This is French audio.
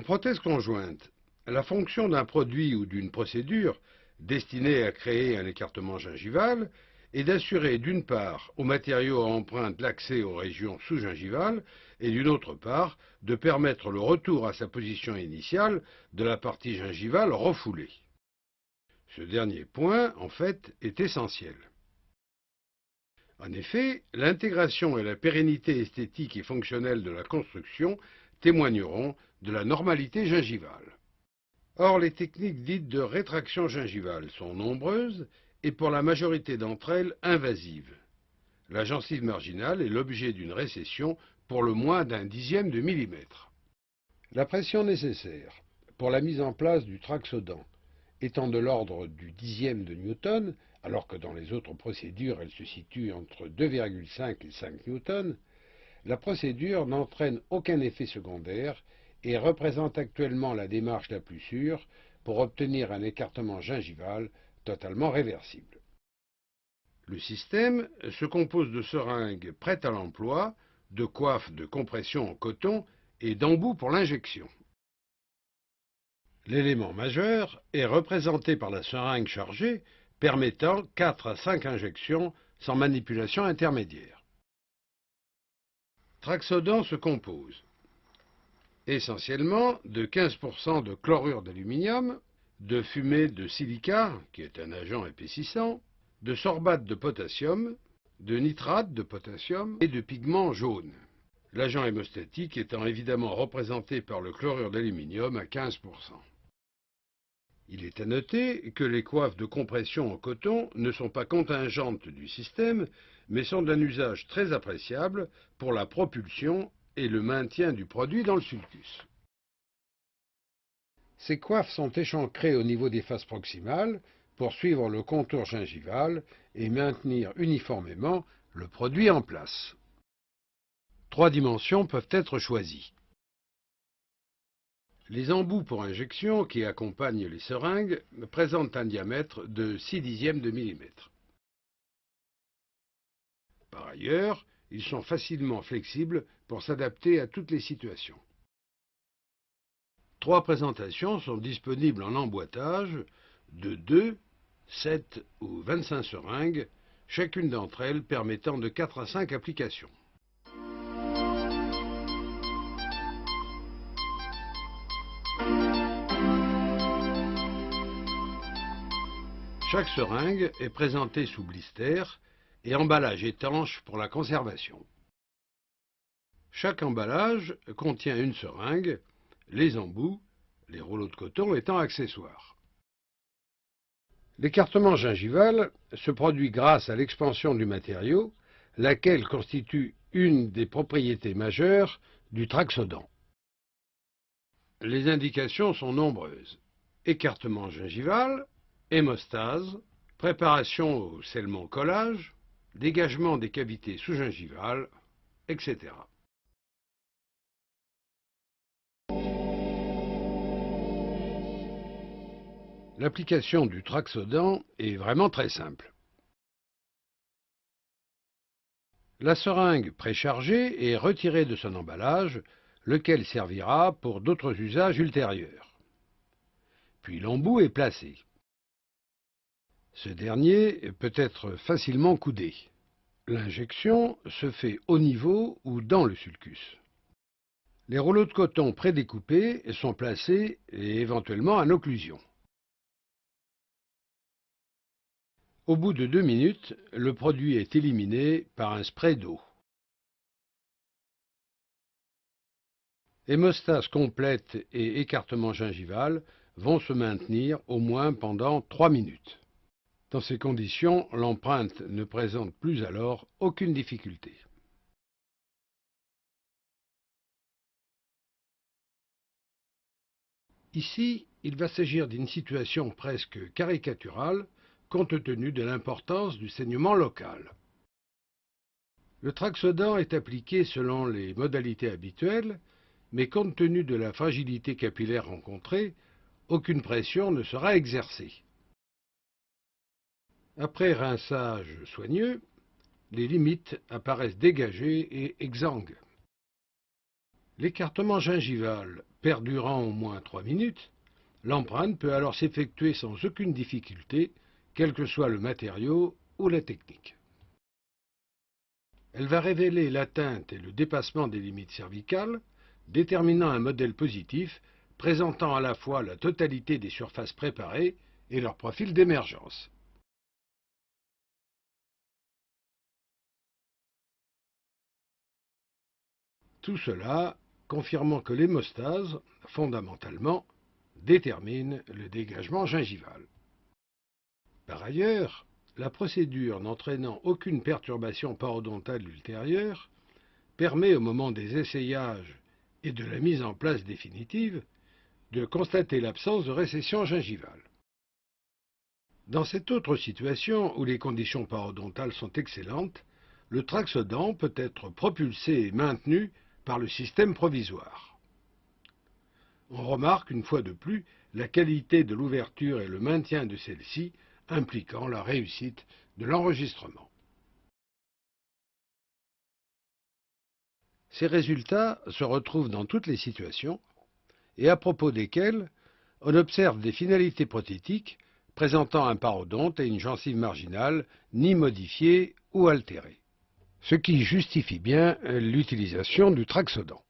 prothèse conjointe, la fonction d'un produit ou d'une procédure destinée à créer un écartement gingival est d'assurer d'une part au matériau à empreinte l'accès aux régions sous-gingivales et d'une autre part de permettre le retour à sa position initiale de la partie gingivale refoulée. Ce dernier point, en fait, est essentiel. En effet, l'intégration et la pérennité esthétique et fonctionnelle de la construction témoigneront de la normalité gingivale. Or, les techniques dites de rétraction gingivale sont nombreuses et pour la majorité d'entre elles invasives. La gencive marginale est l'objet d'une récession pour le moins d'un dixième de millimètre. La pression nécessaire pour la mise en place du Traxodan étant de l'ordre du dixième de Newton, alors que dans les autres procédures elle se situe entre 2,5 et 5 newtons, la procédure n'entraîne aucun effet secondaire et représente actuellement la démarche la plus sûre pour obtenir un écartement gingival totalement réversible. Le système se compose de seringues prêtes à l'emploi, de coiffes de compression en coton et d'embouts pour l'injection. L'élément majeur est représenté par la seringue chargée permettant 4 à 5 injections sans manipulation intermédiaire. Traxodan se compose essentiellement de 15% de chlorure d'aluminium, de fumée de silica, qui est un agent épaississant, de sorbate de potassium, de nitrate de potassium et de pigments jaunes. L'agent hémostatique étant évidemment représenté par le chlorure d'aluminium à 15%. Il est à noter que les coiffes de compression en coton ne sont pas contingentes du système, mais sont d'un usage très appréciable pour la propulsion et le maintien du produit dans le sulcus. Ces coiffes sont échancrées au niveau des faces proximales pour suivre le contour gingival et maintenir uniformément le produit en place. 3 dimensions peuvent être choisies. Les embouts pour injection qui accompagnent les seringues présentent un diamètre de 6/10 de millimètre. Par ailleurs, ils sont facilement flexibles pour s'adapter à toutes les situations. 3 présentations sont disponibles en emboîtage de 2, 7 ou 25 seringues, chacune d'entre elles permettant de 4 à 5 applications. Chaque seringue est présentée sous blister et emballage étanche pour la conservation. Chaque emballage contient une seringue, les embouts, les rouleaux de coton étant accessoires. L'écartement gingival se produit grâce à l'expansion du matériau, laquelle constitue une des propriétés majeures du Traxodan. Les indications sont nombreuses. Écartement gingival, hémostase, préparation au scellement-collage, dégagement des cavités sous-gingivales, etc. L'application du Traxodan est vraiment très simple. La seringue préchargée est retirée de son emballage, lequel servira pour d'autres usages ultérieurs. Puis l'embout est placé. Ce dernier peut être facilement coudé. L'injection se fait au niveau ou dans le sulcus. Les rouleaux de coton prédécoupés sont placés et éventuellement en occlusion. Au bout de 2 minutes, le produit est éliminé par un spray d'eau. Hémostase complète et écartement gingival vont se maintenir au moins pendant 3 minutes. Dans ces conditions, l'empreinte ne présente plus alors aucune difficulté. Ici, il va s'agir d'une situation presque caricaturale, compte tenu de l'importance du saignement local. Le Traxodan est appliqué selon les modalités habituelles, mais compte tenu de la fragilité capillaire rencontrée, aucune pression ne sera exercée. Après rinçage soigneux, les limites apparaissent dégagées et exsangues. L'écartement gingival perdurant au moins 3 minutes, l'empreinte peut alors s'effectuer sans aucune difficulté, quel que soit le matériau ou la technique. Elle va révéler l'atteinte et le dépassement des limites cervicales, déterminant un modèle positif présentant à la fois la totalité des surfaces préparées et leur profil d'émergence. Tout cela confirmant que l'hémostase, fondamentalement, détermine le dégagement gingival. Par ailleurs, la procédure n'entraînant aucune perturbation parodontale ultérieure permet au moment des essayages et de la mise en place définitive de constater l'absence de récession gingivale. Dans cette autre situation où les conditions parodontales sont excellentes, le Traxodan peut être propulsé et maintenu par le système provisoire. On remarque une fois de plus la qualité de l'ouverture et le maintien de celle-ci impliquant la réussite de l'enregistrement. Ces résultats se retrouvent dans toutes les situations et à propos desquelles on observe des finalités prothétiques présentant un parodonte et une gencive marginale ni modifiés ou altérés, ce qui justifie bien l'utilisation du Traxodan.